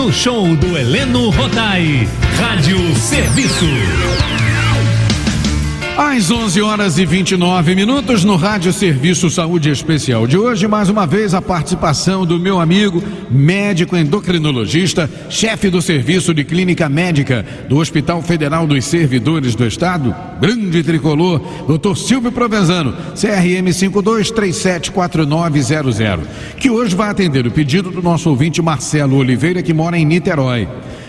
no show do Heleno Rodai. Rádio Serviço. Às 11h29 no Rádio Serviço Saúde Especial de hoje, mais uma vez a participação do meu amigo, médico endocrinologista, chefe do Serviço de Clínica Médica do Hospital Federal dos Servidores do Estado, grande tricolor, Dr. Silvio Provenzano, CRM 52374900, que hoje vai atender o pedido do nosso ouvinte Marcelo Oliveira, que mora em Niterói.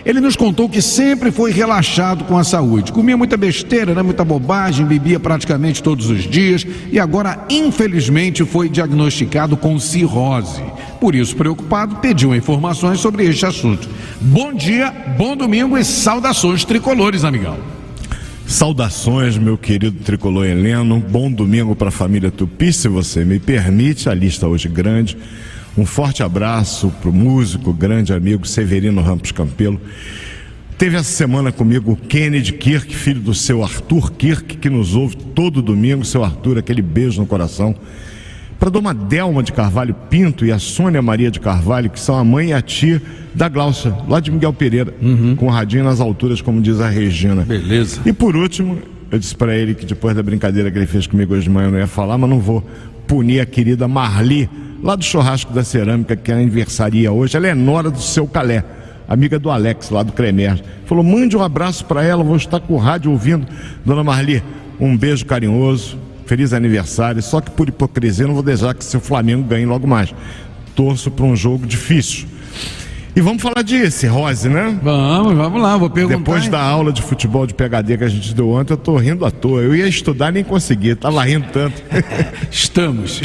Ele nos contou que sempre foi relaxado com a saúde, comia muita besteira, né? Muita bobagem, bebia praticamente todos os dias e agora, infelizmente, foi diagnosticado com cirrose. Por isso, preocupado, pediu informações sobre este assunto. Bom dia, bom domingo e saudações tricolores, amigão. Saudações, meu querido tricolor Heleno, bom domingo para a família Tupi, se você me permite, a lista hoje grande. Um forte abraço para o músico, grande amigo Severino Ramos Campelo. Teve essa semana comigo o Kennedy Kirk, filho do seu Arthur Kirk, que nos ouve todo domingo. Seu Arthur, aquele beijo no coração. Para a dona Delma de Carvalho Pinto e a Sônia Maria de Carvalho, que são a mãe e a tia da Gláucia, lá de Miguel Pereira, com o radinho nas alturas, como diz a Regina. Beleza. E por último, eu disse para ele que depois da brincadeira que ele fez comigo hoje de manhã eu não ia falar, mas não vou punir a querida Marli, lá do Churrasco da Cerâmica, que é aniversaria hoje. Ela é nora do seu Calé, amiga do Alex, lá do Cremer. Falou, mande um abraço para ela, vou estar com o rádio ouvindo. Dona Marli, um beijo carinhoso, feliz aniversário. Só que por hipocrisia eu não vou deixar que seu Flamengo ganhe logo mais. Torço para um jogo difícil. E vamos falar de cirrose, né? Vamos lá, vou perguntar. Depois da aula de futebol de PhD que a gente deu ontem, eu tô rindo à toa. Eu ia estudar, nem consegui, tava rindo tanto. Estamos.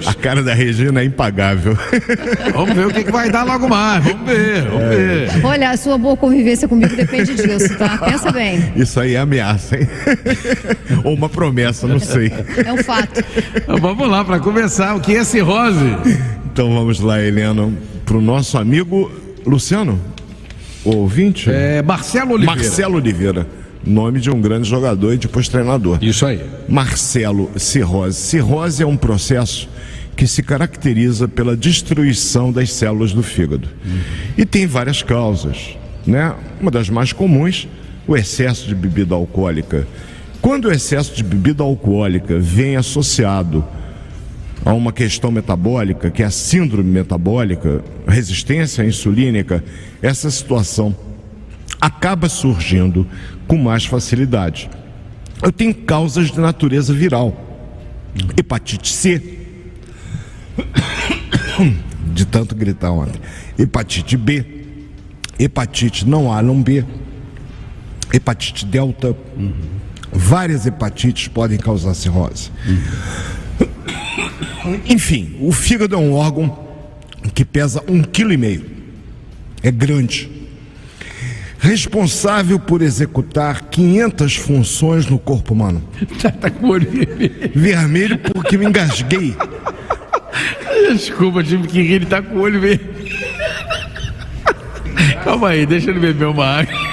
A cara da Regina é impagável. Vamos ver o que vai dar logo mais, vamos ver. Olha, a sua boa convivência comigo depende disso, tá? Pensa bem. Isso aí é ameaça, hein? Ou uma promessa, não sei. É um fato. Vamos lá, para começar, o que é cirrose? Então vamos lá, Helena, pro nosso amigo Luciano, o ouvinte? Marcelo Oliveira. Marcelo Oliveira, nome de um grande jogador e depois treinador. Isso aí. Marcelo, cirrose. Cirrose é um processo que se caracteriza pela destruição das células do fígado. E tem várias causas, né? Uma das mais comuns, o excesso de bebida alcoólica. Quando o excesso de bebida alcoólica vem associado a uma questão metabólica, que é a síndrome metabólica, resistência insulínica, essa situação acaba surgindo com mais facilidade. Eu tenho causas de natureza viral, hepatite C, de tanto gritar ontem, hepatite B, hepatite não A, não B, hepatite delta, várias hepatites podem causar cirrose. Enfim, o fígado é um órgão que pesa 1,5 kg. É grande. Responsável por executar 500 funções no corpo humano. Tá com o olho vermelho. Vermelho porque me engasguei. Desculpa, tive que rir, ele tá com o olho vermelho. Calma aí, deixa ele beber uma água.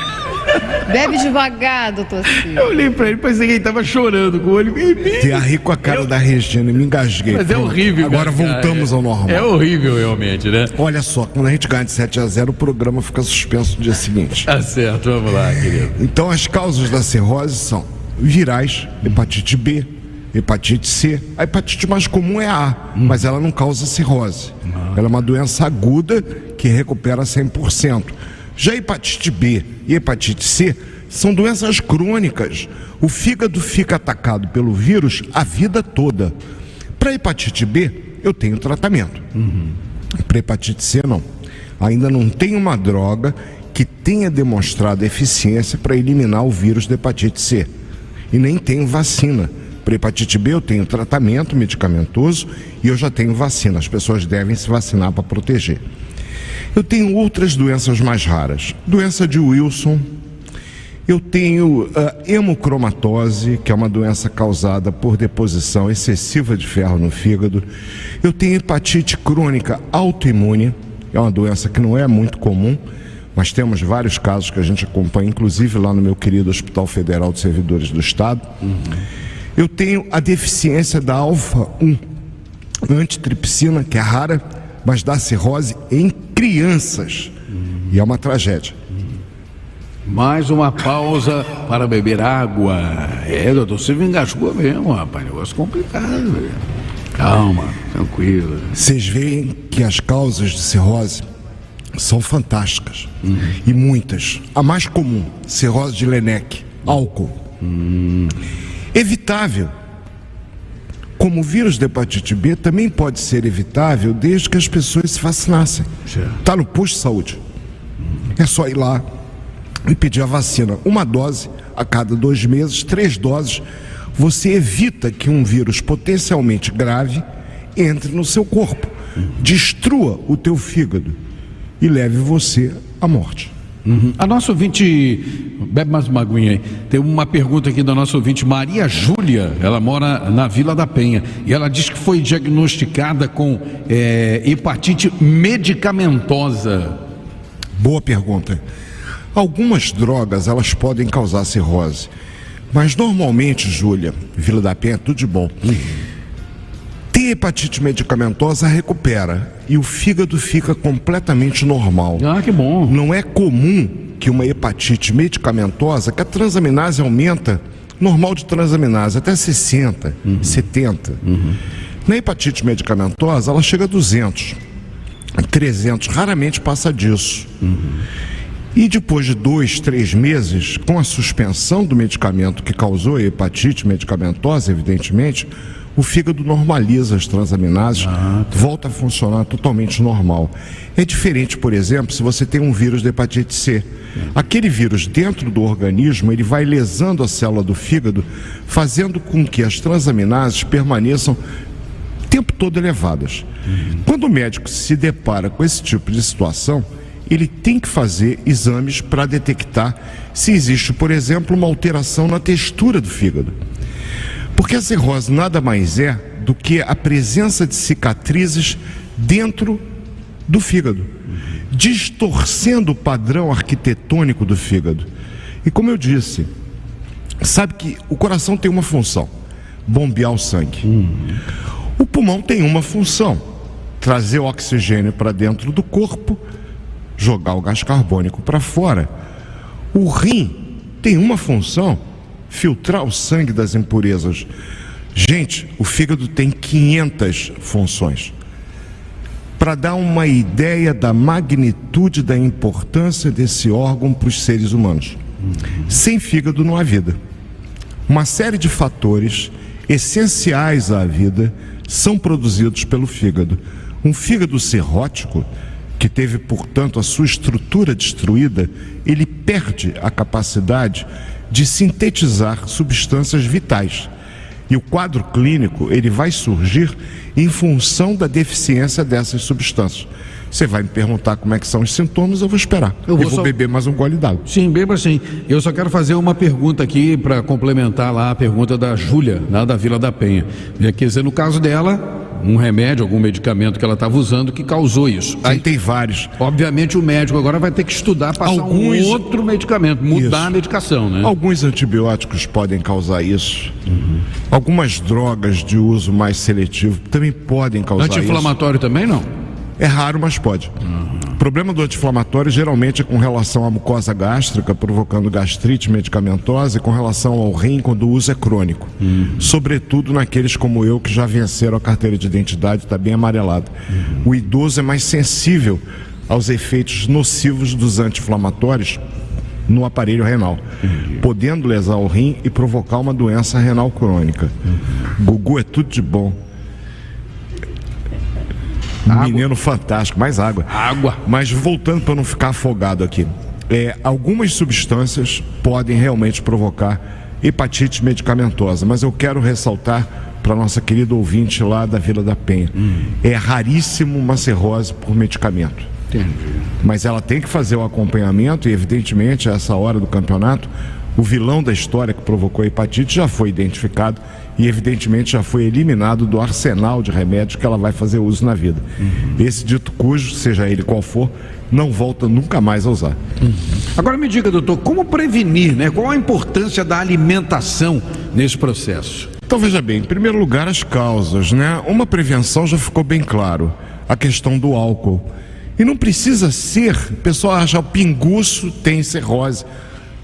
Bebe devagar, doutor Silvio. Eu olhei pra ele, pensei que ele tava chorando com o olho vermelho. Te arri com a cara da Regina e me engasguei. Mas é horrível. Agora voltamos ao normal. É horrível realmente, né? Olha só, quando a gente ganha de 7-0, o programa fica suspenso no dia seguinte. Tá certo, vamos lá, querido. Então as causas da cirrose são virais, hepatite B, hepatite C. A hepatite mais comum é a A, mas ela não causa cirrose. Ela é uma doença aguda que recupera 100%. Já a hepatite B e hepatite C são doenças crônicas. O fígado fica atacado pelo vírus a vida toda. Para hepatite B, eu tenho tratamento. Para hepatite C, não. Ainda não tem uma droga que tenha demonstrado eficiência para eliminar o vírus da hepatite C. E nem tenho vacina. Para hepatite B, eu tenho tratamento medicamentoso e eu já tenho vacina. As pessoas devem se vacinar para proteger. Eu tenho outras doenças mais raras. Doença de Wilson. Eu tenho hemocromatose, que é uma doença causada por deposição excessiva de ferro no fígado. Eu tenho hepatite crônica autoimune, é uma doença que não é muito comum, mas temos vários casos que a gente acompanha, inclusive lá no meu querido Hospital Federal de Servidores do Estado. Eu tenho a deficiência da alfa-1 antitripsina, que é rara, mas dá cirrose em crianças. E é uma tragédia. Mais uma pausa para beber água. Doutor Silvio engasgou mesmo, rapaz. Negócio complicado, velho. Calma, tranquilo. Vocês veem que as causas de cirrose são fantásticas. E muitas. A mais comum, cirrose de Leydig, álcool. Evitável. Como o vírus da hepatite B também pode ser evitável desde que as pessoas se vacinassem. Está no posto de saúde. É só ir lá e pedir a vacina. Uma dose a cada 2 meses, 3 doses. Você evita que um vírus potencialmente grave entre no seu corpo, destrua o teu fígado e leve você à morte. A nossa ouvinte, bebe mais uma aguinha aí. Tem uma pergunta aqui da nossa ouvinte Maria Júlia. Ela mora na Vila da Penha e ela diz que foi diagnosticada com hepatite medicamentosa. Boa pergunta. Algumas drogas, elas podem causar cirrose, mas normalmente, Júlia, Vila da Penha, tudo de bom. Ter hepatite medicamentosa recupera e o fígado fica completamente normal. Ah, que bom. Não é comum que uma hepatite medicamentosa, que a transaminase aumenta, normal de transaminase, até 60, 70. Na hepatite medicamentosa, ela chega a 200, 300, raramente passa disso. E depois de 2, 3 meses, com a suspensão do medicamento que causou a hepatite medicamentosa, evidentemente, o fígado normaliza as transaminases, volta a funcionar totalmente normal. É diferente, por exemplo, se você tem um vírus de hepatite C. Aquele vírus dentro do organismo, ele vai lesando a célula do fígado, fazendo com que as transaminases permaneçam o tempo todo elevadas. Quando o médico se depara com esse tipo de situação, ele tem que fazer exames para detectar se existe, por exemplo, uma alteração na textura do fígado. Porque a cirrose nada mais é do que a presença de cicatrizes dentro do fígado, distorcendo o padrão arquitetônico do fígado. E como eu disse, sabe que o coração tem uma função, bombear o sangue. O pulmão tem uma função, trazer o oxigênio para dentro do corpo, jogar o gás carbônico para fora. O rim tem uma função, filtrar o sangue das impurezas. Gente, o fígado tem 500 funções. Para dar uma ideia da magnitude da importância desse órgão para os seres humanos. Sem fígado não há vida. Uma série de fatores essenciais à vida são produzidos pelo fígado. Um fígado cirrótico, que teve, portanto, a sua estrutura destruída, ele perde a capacidade de sintetizar substâncias vitais. E o quadro clínico, ele vai surgir em função da deficiência dessas substâncias. Você vai me perguntar como é que são os sintomas, eu vou esperar. Eu vou beber mais um gole d'água. Sim, beba sim. Eu só quero fazer uma pergunta aqui para complementar lá a pergunta da Júlia, lá da Vila da Penha. Quer dizer, no caso dela, um remédio, algum medicamento que ela estava usando que causou isso. Aí tem vários. Obviamente o médico agora vai ter que estudar, passar um outro medicamento, mudar a medicação, né? Alguns antibióticos podem causar isso. Algumas drogas de uso mais seletivo também podem causar isso. Anti-inflamatório também não? É raro, mas pode. O problema do anti-inflamatório geralmente é com relação à mucosa gástrica, provocando gastrite medicamentosa, e com relação ao rim, quando o uso é crônico. Sobretudo naqueles como eu, que já venceram a carteira de identidade, está bem amarelado. O idoso é mais sensível aos efeitos nocivos dos anti-inflamatórios no aparelho renal, podendo lesar o rim e provocar uma doença renal crônica. Gugu é tudo de bom. Menino fantástico, mais água. Mas voltando para não ficar afogado aqui, algumas substâncias podem realmente provocar hepatite medicamentosa, mas eu quero ressaltar para nossa querida ouvinte lá da Vila da Penha, é raríssimo uma cirrose por medicamento. Entendi. Mas ela tem que fazer o acompanhamento e, evidentemente, a essa hora do campeonato, o vilão da história que provocou a hepatite já foi identificado e, evidentemente, já foi eliminado do arsenal de remédios que ela vai fazer uso na vida. Esse dito cujo, seja ele qual for, não volta nunca mais a usar. Agora me diga, doutor, como prevenir, né? Qual a importância da alimentação nesse processo? Então, veja bem, em primeiro lugar, as causas, né? Uma prevenção já ficou bem claro, a questão do álcool. E não precisa ser, o pessoal acha, o pinguço tem cirrose.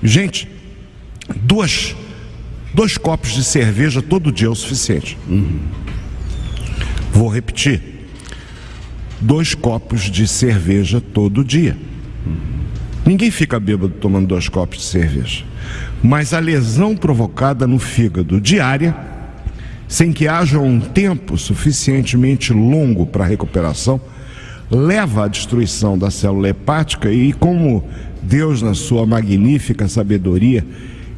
Gente, dois copos de cerveja todo dia é o suficiente. Vou repetir. 2 copos de cerveja todo dia. Ninguém fica bêbado tomando 2 copos de cerveja. Mas a lesão provocada no fígado diária, sem que haja um tempo suficientemente longo para a recuperação, leva à destruição da célula hepática. E como Deus, na sua magnífica sabedoria,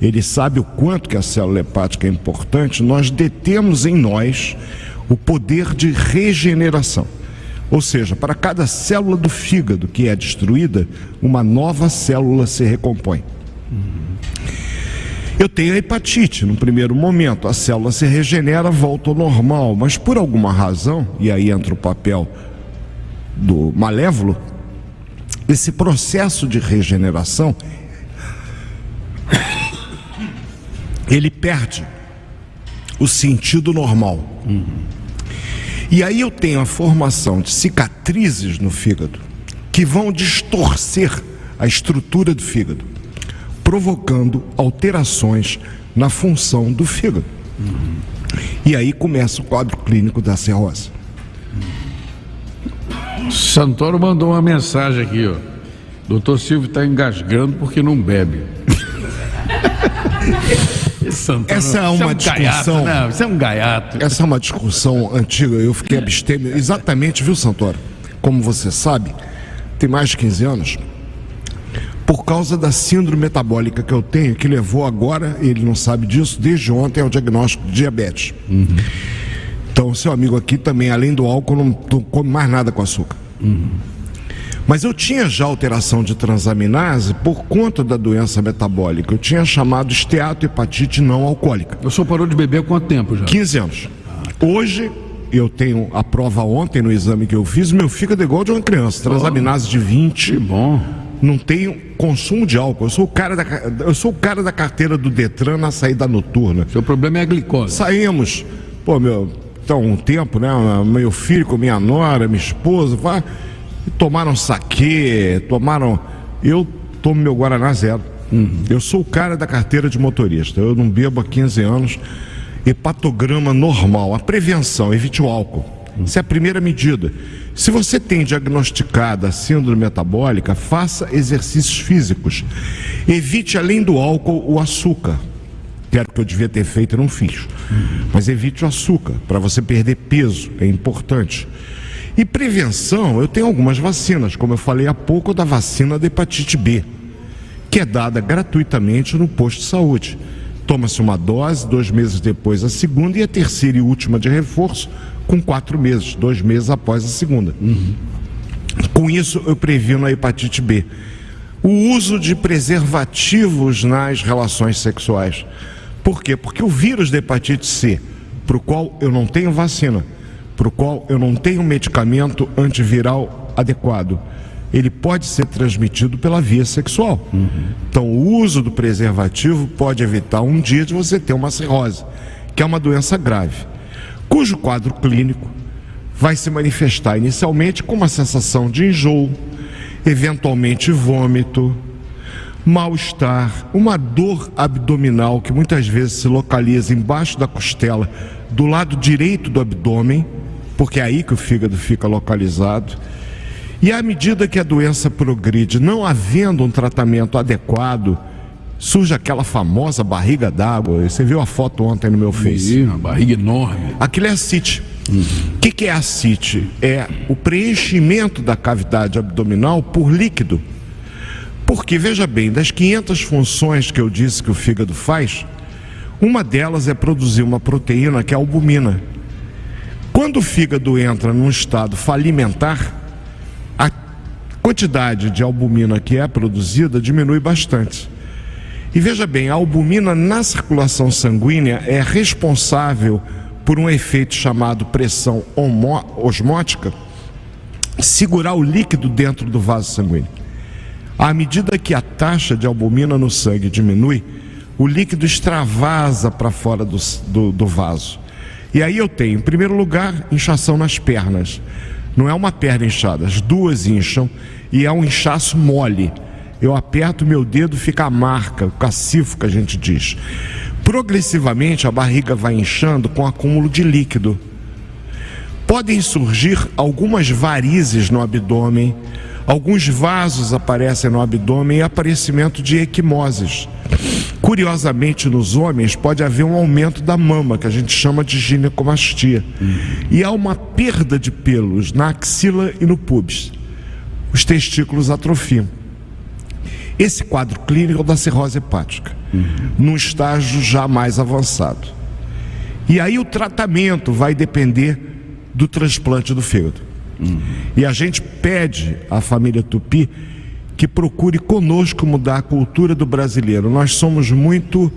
Ele sabe o quanto que a célula hepática é importante, nós detemos em nós o poder de regeneração. Ou seja, para cada célula do fígado que é destruída, uma nova célula se recompõe. Eu tenho a hepatite, no primeiro momento, a célula se regenera, volta ao normal, mas por alguma razão, e aí entra o papel do malévolo, esse processo de regeneração, ele perde o sentido normal. E aí eu tenho a formação de cicatrizes no fígado, que vão distorcer a estrutura do fígado, provocando alterações na função do fígado. E aí começa o quadro clínico da cirrose. Santoro mandou uma mensagem aqui, ó. Doutor Silvio está engasgando porque não bebe. Essa é uma discussão. Não, isso é um gaiato. Essa é uma discussão antiga. Eu fiquei abstêmio. Exatamente, viu, Santoro? Como você sabe, tem mais de 15 anos. Por causa da síndrome metabólica que eu tenho, que levou agora, ele não sabe disso, desde ontem, ao diagnóstico de diabetes. Então, seu amigo aqui também, além do álcool, não come mais nada com açúcar. Mas eu tinha já alteração de transaminase por conta da doença metabólica. Eu tinha chamado esteatohepatite não alcoólica. O senhor parou de beber há quanto tempo já? 15 anos. Hoje, eu tenho a prova ontem no exame que eu fiz, meu fígado é igual de uma criança. Transaminase de 20. Que bom. Não tenho consumo de álcool. Eu sou o cara da carteira do Detran na saída noturna. Seu problema é a glicose. Saímos, então um tempo, né? Meu filho com minha nora, minha esposa, tomaram saquê, eu tomo meu Guaraná zero. Eu sou o cara da carteira de motorista. Eu não bebo há 15 anos. Hepatograma normal. A prevenção, evite o álcool. Essa é a primeira medida. Se você tem diagnosticada a síndrome metabólica, faça exercícios físicos. Evite, além do álcool, o açúcar. Que era o que eu devia ter feito e não fiz. Mas evite o açúcar, para você perder peso, é importante. E prevenção, eu tenho algumas vacinas, como eu falei há pouco, da vacina da hepatite B, que é dada gratuitamente no posto de saúde. Toma-se uma dose, 2 meses depois a segunda, e a terceira e última de reforço com 4 meses, 2 meses após a segunda. Com isso eu previno a hepatite B. O uso de preservativos nas relações sexuais. Por quê? Porque o vírus da hepatite C, para o qual eu não tenho vacina, para o qual eu não tenho medicamento antiviral adequado, ele pode ser transmitido pela via sexual. Então o uso do preservativo pode evitar um dia de você ter uma cirrose, que é uma doença grave, cujo quadro clínico vai se manifestar inicialmente com uma sensação de enjoo, eventualmente vômito, mal-estar, uma dor abdominal que muitas vezes se localiza embaixo da costela, do lado direito do abdômen, porque é aí que o fígado fica localizado. E à medida que a doença progride, não havendo um tratamento adequado, surge aquela famosa barriga d'água. Você viu a foto ontem no meu Face? Uma barriga enorme. Aquilo é ascite. O que é ascite? É o preenchimento da cavidade abdominal por líquido. Porque, veja bem, das 500 funções que eu disse que o fígado faz, uma delas é produzir uma proteína que é a albumina. Quando o fígado entra num estado falimentar, a quantidade de albumina que é produzida diminui bastante. E veja bem, a albumina na circulação sanguínea é responsável por um efeito chamado pressão osmótica, segurar o líquido dentro do vaso sanguíneo. À medida que a taxa de albumina no sangue diminui, o líquido extravasa para fora do vaso. E aí eu tenho, em primeiro lugar, inchação nas pernas. Não é uma perna inchada, as duas incham e é um inchaço mole. Eu aperto meu dedo, fica a marca, o cacifo que a gente diz. Progressivamente a barriga vai inchando com acúmulo de líquido. Podem surgir algumas varizes no abdômen, alguns vasos aparecem no abdômen e aparecimento de equimoses. Curiosamente, nos homens pode haver um aumento da mama, que a gente chama de ginecomastia. E há uma perda de pelos na axila e no púbis. Os testículos atrofiam. Esse quadro clínico é o da cirrose hepática, num estágio já mais avançado. E aí o tratamento vai depender do transplante do fígado. E a gente pede à família Tupi que procure conosco mudar a cultura do brasileiro. Nós somos muito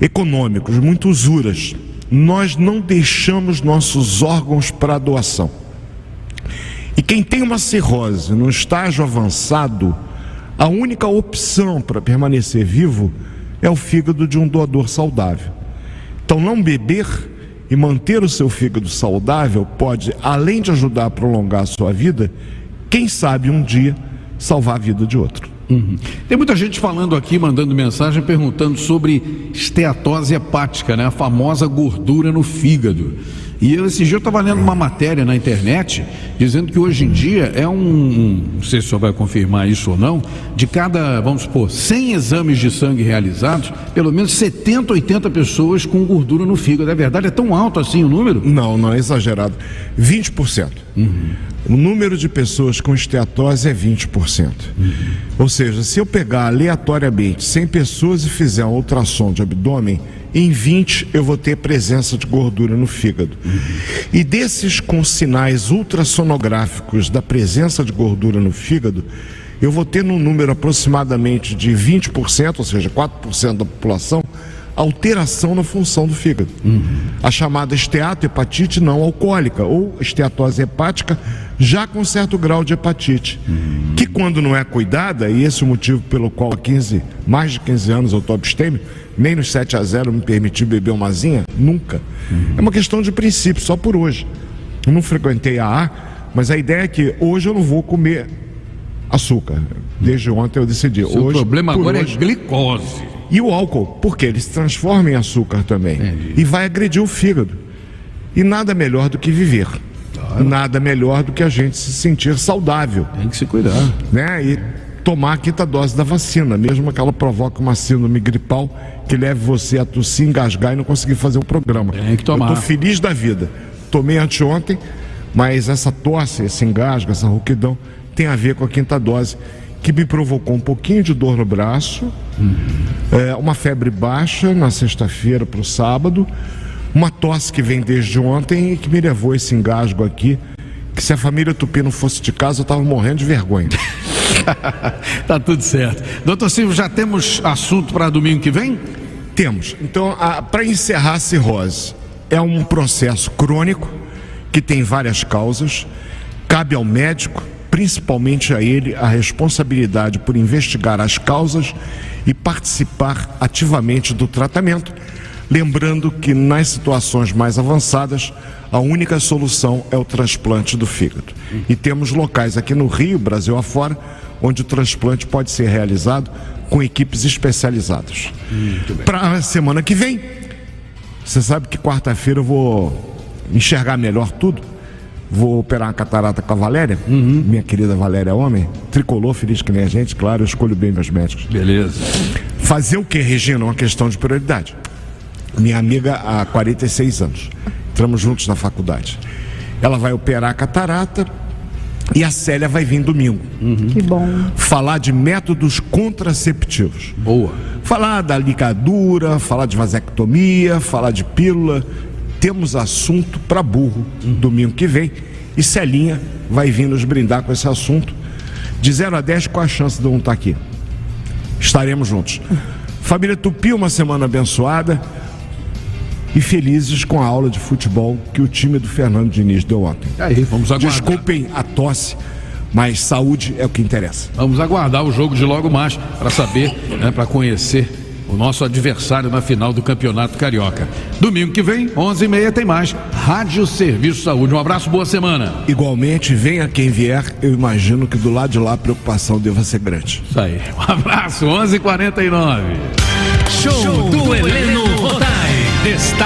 econômicos, muito usuras. Nós não deixamos nossos órgãos para doação. E quem tem uma cirrose no estágio avançado, a única opção para permanecer vivo é o fígado de um doador saudável. Então, não beber e manter o seu fígado saudável pode, além de ajudar a prolongar a sua vida, quem sabe um dia salvar a vida de outro. Tem muita gente falando aqui, mandando mensagem, perguntando sobre esteatose hepática, né? A famosa gordura no fígado. E esse dia eu estava lendo uma matéria na internet dizendo que hoje em dia é não sei se o senhor vai confirmar isso ou não, de cada, vamos supor, 100 exames de sangue realizados, pelo menos 70, 80 pessoas com gordura no fígado. É verdade? É tão alto assim o número? Não é exagerado. 20%. O número de pessoas com esteatose é 20%. Ou seja, se eu pegar aleatoriamente 100 pessoas e fizer um ultrassom de abdômen, em 20 eu vou ter presença de gordura no fígado. E desses com sinais ultrassonográficos da presença de gordura no fígado, eu vou ter num número aproximadamente de 20%, ou seja, 4% da população, alteração na função do fígado. A chamada esteatohepatite não alcoólica, ou esteatose hepática, já com certo grau de hepatite, que quando não é cuidada, e esse é o motivo pelo qual há mais de 15 anos eu estou abstêmio, nem nos 7-0 me permiti beber uma zinha, nunca. É uma questão de princípio, só por hoje. Eu não frequentei a mas a ideia é que hoje eu não vou comer açúcar. Desde ontem eu decidi. O problema agora é glicose. E o álcool, porque ele se transforma em açúcar também. E vai agredir o fígado. E nada melhor do que viver. Claro. Nada melhor do que a gente se sentir saudável. Tem que se cuidar. Né? E tomar a quinta dose da vacina, mesmo que ela provoque uma síndrome gripal que leve você a tossir, engasgar e não conseguir fazer o programa. Tem que tomar. Eu estou feliz da vida. Tomei anteontem, mas essa tosse, esse engasgo, essa rouquidão tem a ver com a quinta dose, que me provocou um pouquinho de dor no braço, uma febre baixa na sexta-feira para o sábado, uma tosse que vem desde ontem e que me levou a esse engasgo aqui, que se a família Tupi não fosse de casa eu estava morrendo de vergonha. Tá tudo certo. Doutor Silvio, já temos assunto para domingo que vem? Temos. Então, para encerrar, a cirrose é um processo crônico que tem várias causas. Cabe ao médico, principalmente a ele, a responsabilidade por investigar as causas e participar ativamente do tratamento, lembrando que nas situações mais avançadas a única solução é o transplante do fígado. E temos locais aqui no Rio, Brasil afora, onde o transplante pode ser realizado com equipes especializadas. Para a semana que vem, você sabe que quarta-feira eu vou enxergar melhor tudo. Vou operar uma catarata com a Valéria, minha querida Valéria Homem, tricolor, feliz que nem a gente, claro, eu escolho bem meus médicos. Beleza. Fazer o que, Regina? Uma questão de prioridade. Minha amiga há 46 anos, entramos juntos na faculdade. Ela vai operar a catarata e a Célia vai vir domingo. Que bom. Falar de métodos contraceptivos. Boa. Falar da ligadura, falar de vasectomia, falar de pílula. Temos assunto para burro domingo que vem. E Celinha vai vir nos brindar com esse assunto. De 0 a 10, qual a chance de eu não estar aqui? Estaremos juntos. Família Tupi, uma semana abençoada. E felizes com a aula de futebol que o time do Fernando Diniz deu ontem. Aí, vamos aguardar. Desculpem a tosse, mas saúde é o que interessa. Vamos aguardar o jogo de logo mais para saber, para conhecer o nosso adversário na final do Campeonato Carioca. Domingo que vem, 11h30, tem mais Rádio Serviço Saúde. Um abraço, boa semana. Igualmente, venha quem vier, eu imagino que do lado de lá a preocupação deva ser grande. Isso aí, um abraço, 11h49. Show do Heleno.